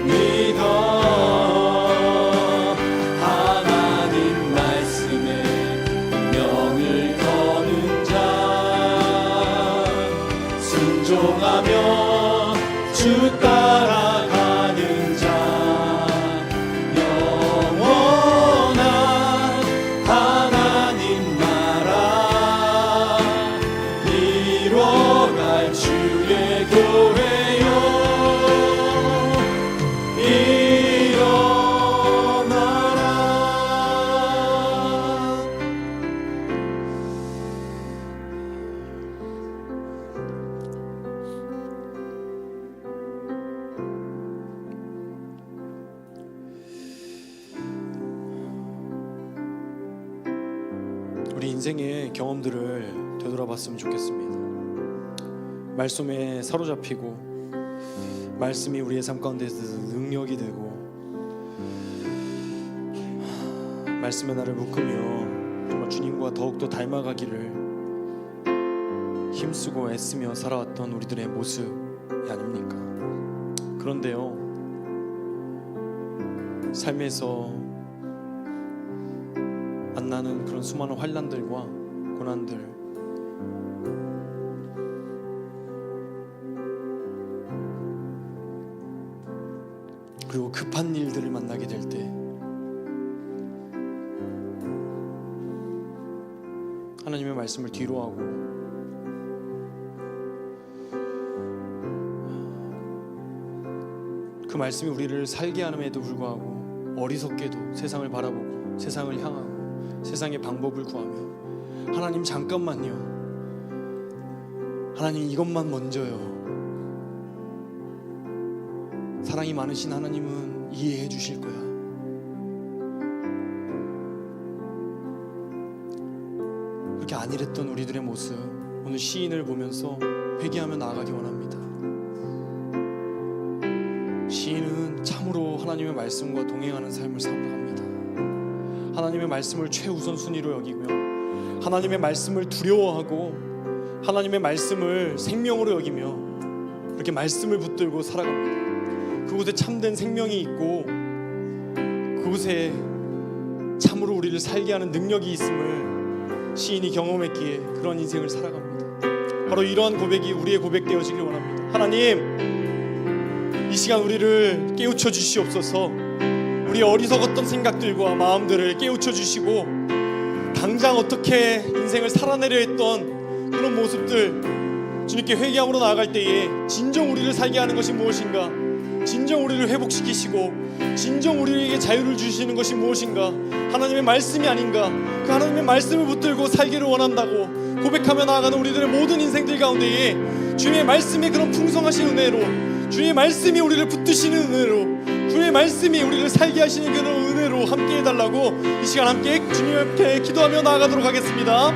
Speaker 1: 믿어 하나님 말씀에 명을 거는 자, 순종하며 주 따라가는 자, 영원한 하나님 나라 이뤄갈 주의 교회요 일어나라. 우리 인생의 경험들을 되돌아봤으면 좋겠습니다. 말씀에 사로잡히고 말씀이 우리의 삶 가운데서 능력이 되고 말씀에 나를 묶으며 정말 주님과 더욱더 닮아가기를 힘쓰고 애쓰며 살아왔던 우리들의 모습이 아닙니까? 그런데요, 삶에서 만나는 그런 수많은 환난들과 고난들, 그리고 급한 일들을 만나게 될 때 하나님의 말씀을 뒤로하고 그 말씀이 우리를 살게 함에도 불구하고 어리석게도 세상을 바라보고 세상을 향하고 세상의 방법을 구하며 하나님 잠깐만요, 하나님 이것만 먼저요, 사랑이 많으신 하나님은 이해해 주실 거야, 그렇게 안일했던 우리들의 모습 오늘 시인을 보면서 회개하며 나아가기 원합니다. 시인은 참으로 하나님의 말씀과 동행하는 삶을 살아갑니다. 하나님의 말씀을 최우선순위로 여기며 하나님의 말씀을 두려워하고 하나님의 말씀을 생명으로 여기며 그렇게 말씀을 붙들고 살아갑니다. 그곳에 참된 생명이 있고 그곳에 참으로 우리를 살게 하는 능력이 있음을 시인이 경험했기에 그런 인생을 살아갑니다. 바로 이러한 고백이 우리의 고백되어지길 원합니다. 하나님, 이 시간 우리를 깨우쳐 주시옵소서. 우리의 어리석었던 생각들과 마음들을 깨우쳐 주시고 당장 어떻게 인생을 살아내려 했던 그런 모습들 주님께 회개함으로 나아갈 때에 진정 우리를 살게 하는 것이 무엇인가, 진정 우리를 회복시키시고 진정 우리에게 자유를 주시는 것이 무엇인가, 하나님의 말씀이 아닌가, 그 하나님의 말씀을 붙들고 살기를 원한다고 고백하며 나아가는 우리들의 모든 인생들 가운데에 주님의 말씀의 그런 풍성하신 은혜로, 주님의 말씀이 우리를 붙드시는 은혜로, 주님의 말씀이 우리를 살게 하시는 그런 은혜로 함께 해달라고 이 시간 함께 주님 앞에 기도하며 나아가도록 하겠습니다.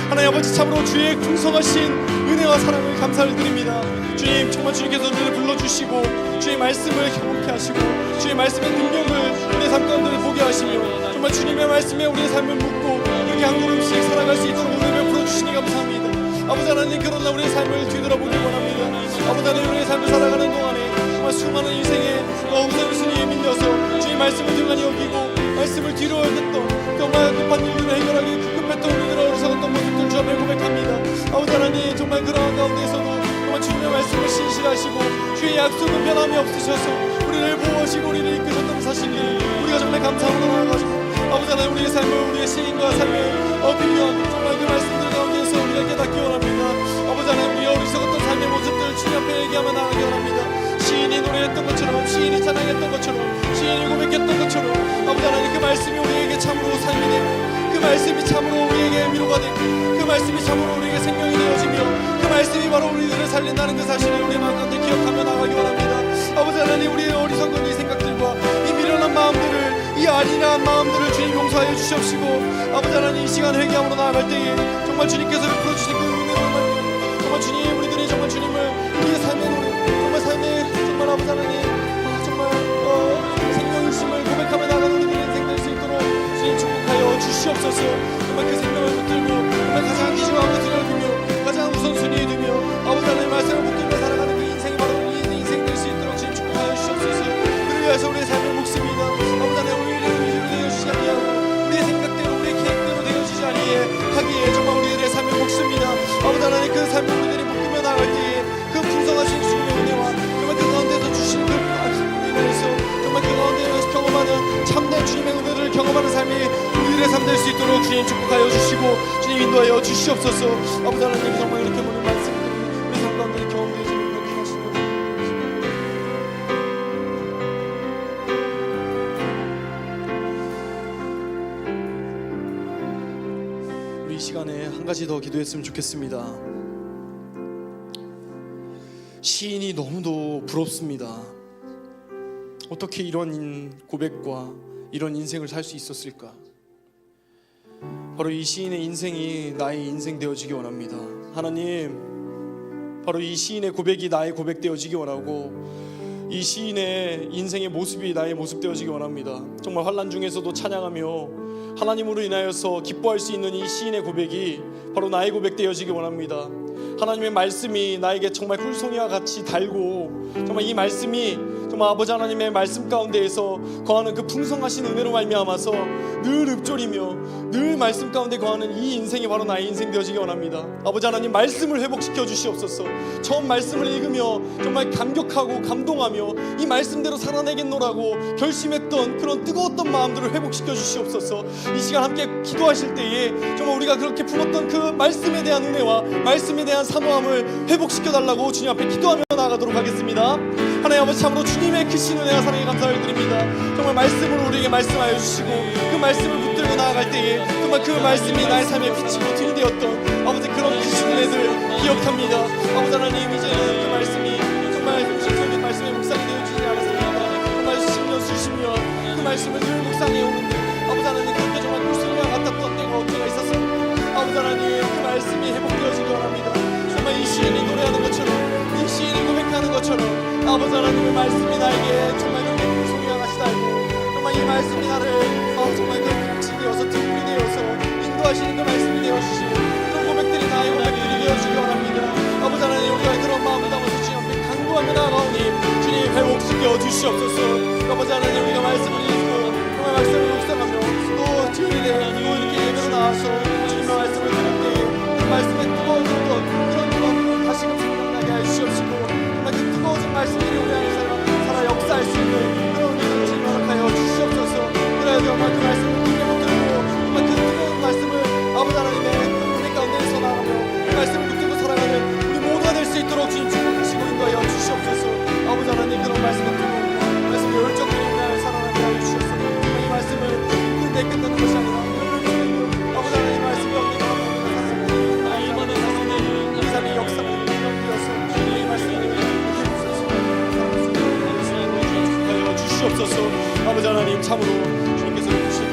Speaker 1: 하나님 아버지, 참으로 주의 풍성하신 은혜와 사랑을 감사를 드립니다. 주님, 정말 주님께서 우리를 불러주시고 주의 말씀을 경험케 하시고 주의 말씀의 능력을 우리의 삶 가운데 보게 하시며 정말 주님의 말씀에 우리의 삶을 묻고 이렇게 한 걸음씩 살아갈 수 있도록 은혜를 풀어주시니 감사합니다. 아버지 하나님, 그러나 우리의 삶을 뒤돌아보길 원합니다. 아버지 하나님, 우리의 삶을 살아가는 동안에 정말 수많은 인생의 우선순위에 밀려서 주의 말씀을 등한히 여기고 말씀을 뒤로 했던 정말 급한 일들을 해결하기 급했던 우리들의 어리석었던 모습들 주 앞에 고백합니다. 아버지 하나님, 정말 그러한 가운데에서도 정말 주님의 말씀을 신실하시고 주의 약속은 변함이 없으셔서 우리를 보호하시고 우리를 이끄셨던 사실을 우리가 정말 감사하고 나아가지고 아버지 하나님, 우리의 삶을 우리의 시인과 삶에 필요한 정말 그 말씀들 가운데에서 우리가 깨닫기 원합니다. 아버지 하나님, 우리의 어리석었던 삶의 모습들을 주님 앞에 얘기하며 나아가기 원합니다. 시인이 노래했던 것처럼, 시인이 찬양했던 것처럼, 시인이 고백했던 것처럼 아버지 하나님, 그 말씀이 우리에게 참으로 삶이 되고 그 말씀이 참으로 우리에게 위로가 되고 그 말씀이 참으로 우리에게 생명이 되어지며 그 말씀이 바로 우리들을 살린다는 그 사실을 우리의 마음 가운데 기억하며 나아가기 원합니다. 아버지 하나님, 우리의 어리석은 이 생각들과 이 미련한 마음들을, 이 아린한 마음들을 주님 용서하여 주시옵시고 아버지 하나님, 이 시간 회개함으로 나아갈 때에 정말 주님께서 베풀어주신 그 은혜를 말미암아 정말 주님, 우리들이 정말 주님을 우리의 삶의 노래, 정말 삶의 정말 아버지 하나님 정말 생명일심을 고백하며 나가는 우리들의 인생 될 수 있도록 주님 축복하여 주시옵소서. 정말 그 생명을 붙들고 정말 가장 귀중하고 드려두며 가장 우선순위에 두며 아버지 하나님 말씀을 붙들며 살아가는 그 인생이 바로 우리 인생 될 수 있도록 주님 축복하여 주시옵소서. 그를 위해서 우리의 삶을 묵습니다. 아버지 하나님, 우리를 되어주시지 아니하고 우리의 생각대로 우리의 계획대로 되어주지 아니하기에 정말 우리들의 삶을 묵습니다. 아버지 하나님, 그 삶을 우리들이 묶으며 나갈 때에 그 풍성하신 주님의 은혜와 정말 그 가운데서 주신 그 말씀으로 인해서 정말 그 가운데서 경험하는 참된 주님의 은혜를 경험하는 삶이 우리들의 삶 될 수 있도록 주님 축복하여 주시고 주님 인도하여 주시옵소서. 아버지 하나님, 정말 이렇게 보는 말씀들이 우리 삶 가운데 경험되어지는 그렇게 하시고 우리 이 시간에 한 가지 더 기도했으면 좋겠습니다. 시인이 너무도 부럽습니다. 어떻게 이런 고백과 이런 인생을 살 수 있었을까? 바로 이 시인의 인생이 나의 인생 되어지기 원합니다. 하나님, 바로 이 시인의 고백이 나의 고백 되어지기 원하고 이 시인의 인생의 모습이 나의 모습 되어지기 원합니다. 정말 환난 중에서도 찬양하며 하나님으로 인하여서 기뻐할 수 있는 이 시인의 고백이 바로 나의 고백 되어지기 원합니다. 하나님의 말씀이 나에게 정말 꿀송이와 같이 달고 정말 이 말씀이 정말 아버지 하나님의 말씀 가운데에서 거하는 그 풍성하신 은혜로 말미암아서 늘 읊조리며 늘 말씀 가운데 거하는 이 인생이 바로 나의 인생 되어지기 원합니다. 아버지 하나님, 말씀을 회복시켜 주시옵소서. 처음 말씀을 읽으며 정말 감격하고 감동하며 이 말씀대로 살아내겠노라고 결심했던 그런 뜨거웠던 마음들을 회복시켜 주시옵소서. 이 시간 함께 기도하실 때에 정말 우리가 그렇게 품었던 그 말씀에 대한 은혜와 말씀에 대한 사모함을 회복시켜 달라고 주님 앞에 기도하며 나아가도록 하겠습니다. 하나님 아버지, 참으로 주님의 크신 은혜와 사랑에 감사를 드립니다. 정말 말씀으로 우리에게 말씀하여 주시고 그 말씀을 붙들고 나아갈 때에 정말 그 말씀이 나의 삶에 비치고 들이 되었던 아버지 그런 크신 은혜들 기억합니다. 아버지 하나님, 이제는 그 말씀이 정말 형식적인 말씀의 묵상이 되어지지 않았습니다. 정말 10년 수십 년 그 말씀을 늘 묵상해 오는데 아버지 하나님, 그때 정말 꿀송이와 같았던 때가 있었습니다. 아버지 아버지 하나님 그 말씀이 회복되어지기 원합니다. 정말 이 시인이 노래하는 것처럼, 이 시인이 고백하는 것처럼 아버지 하나님의 말씀이 나에게 정말 능력을 소유하시다고, 정말 이 말씀이 나를 정말 그 빛이 되어서 등불이 되어서 인도하시는 그 말씀이 되어주시고 그런 고백들이 나의 고백들이 되어주기 원합니다. 아버지 하나님 우리가 그런 마음을 담아서 주님 앞에 간구하며 나아가오니 주님 회복시켜 주시옵소서. 아버지 하나님 우리가 말씀을 읽고 정말 말씀을 묵상하며 또 주일에 또 이렇게 예배로 나와서 주님의 말씀을 들을 때에 그 말씀에 뜨거워진 것 그런 마음을 다시금 생각나게 하여 주시옵시고 정말 그 뜨거워진 말씀들이 우리 안에 살아 역사할 수 있는 그런 믿음을 주님 허락하여 주시옵소서. 그래야 정말 그 말씀을 크게 붙들고 정말 그 뜨거운 말씀을 아버지 하나님의 은혜 가운데서 나가며 그 말씀을 붙들고 살아가는 우리 모두가 될 수 있도록 주님 축복하시고 인도하여 주시옵소서. 아버지 하나님 그런 말씀을 듣고 말씀을 열정으로 우리 안에 살아나게 하여 주시옵소서. 이 말씀을 끝내 끝내는 것이 아니라 아버지 하나님 말씀이 없는
Speaker 2: 날마다 사랑하는
Speaker 1: 우리 삶의 역사를 이어서 이 말씀을 하여 주시옵소서. 아버지 하나님 참으로 주님께서 주시는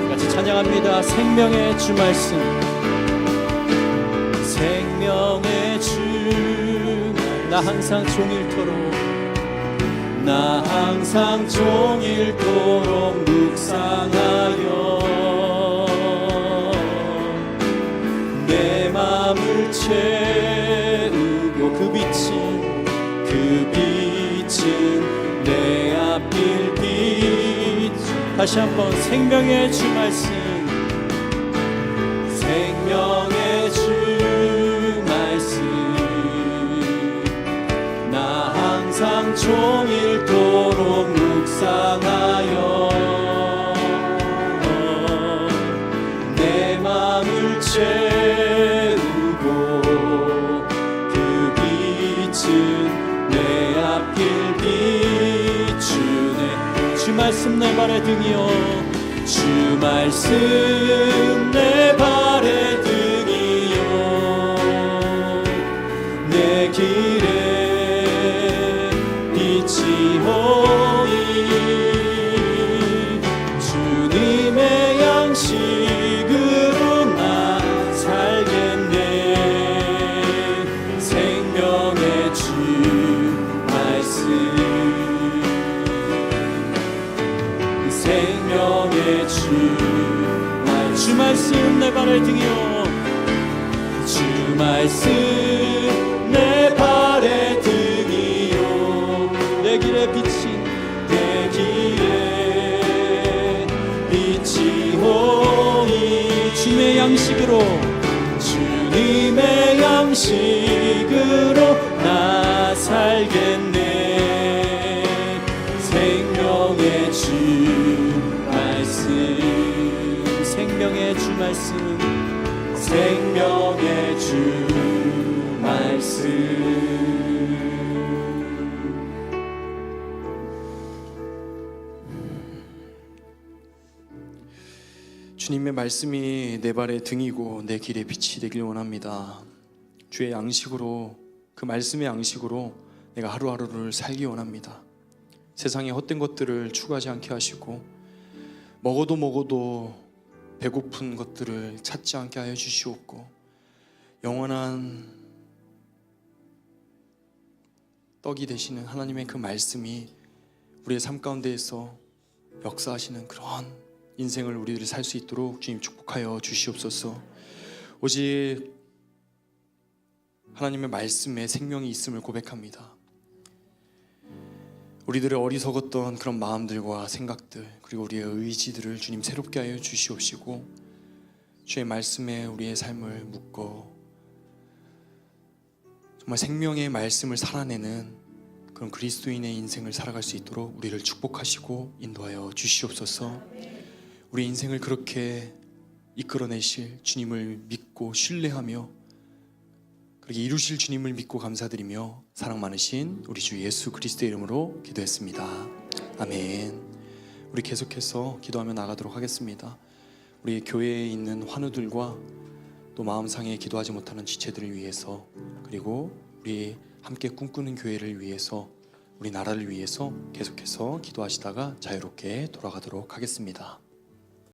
Speaker 2: 같이 찬양합니다. 생명의 주 말씀, 생명의 주, 나 항상 종일토록, 나 항상 종일토록 묵상하여 내 마음을 채우고 그 빛은 내 앞길 빛. 다시 한번 생명의 주 말씀, 생명의 주 말씀, 나 항상 종일토록 묵상하여 내 마음을 채우고 그 빛은 내 앞길 비추네. 주 말씀 내 발의 등이요, 주 말씀 내 발의 등이요, 내 길에 빛이 오니 주님의 양식으로 나 살겠네. 생명의 주 말씀, 생명의 주 말씀 내 발의 등이요, 주 말씀 내 발의 등이요, 내 길에 비친 내 길에 빛이 오니 주님의 양식으로, 주님의 양식으로 나 살겠네. 생명의 주 말씀, 생명의 주 말씀, 생명의 주 말씀.
Speaker 1: 주님의 말씀이 내 발의 등이고 내 길의 빛이 되길 원합니다. 주의 양식으로, 그 말씀의 양식으로 내가 하루하루를 살기 원합니다. 세상의 헛된 것들을 추구하지 않게 하시고 먹어도 배고픈 것들을 찾지 않게 하여 주시옵고 영원한 떡이 되시는 하나님의 그 말씀이 우리의 삶 가운데에서 역사하시는 그런 인생을 우리들이 살 수 있도록 주님 축복하여 주시옵소서. 오직 하나님의 말씀에 생명이 있음을 고백합니다. 우리들의 어리석었던 그런 마음들과 생각들, 그리고 우리의 의지들을 주님 새롭게 하여 주시옵시고 주의 말씀에 우리의 삶을 묶어 정말 생명의 말씀을 살아내는 그런 그리스도인의 인생을 살아갈 수 있도록 우리를 축복하시고 인도하여 주시옵소서. 우리 인생을 그렇게 이끌어내실 주님을 믿고 신뢰하며 그렇게 이루실 주님을 믿고 감사드리며 사랑 많으신 우리 주 예수 그리스도의 이름으로 기도했습니다. 아멘. 우리 계속해서 기도하며 나가도록 하겠습니다. 우리 교회에 있는 환우들과 또 마음상에 기도하지 못하는 지체들을 위해서, 그리고 우리 함께 꿈꾸는 교회를 위해서, 우리 나라를 위해서 계속해서 기도하시다가 자유롭게 돌아가도록 하겠습니다.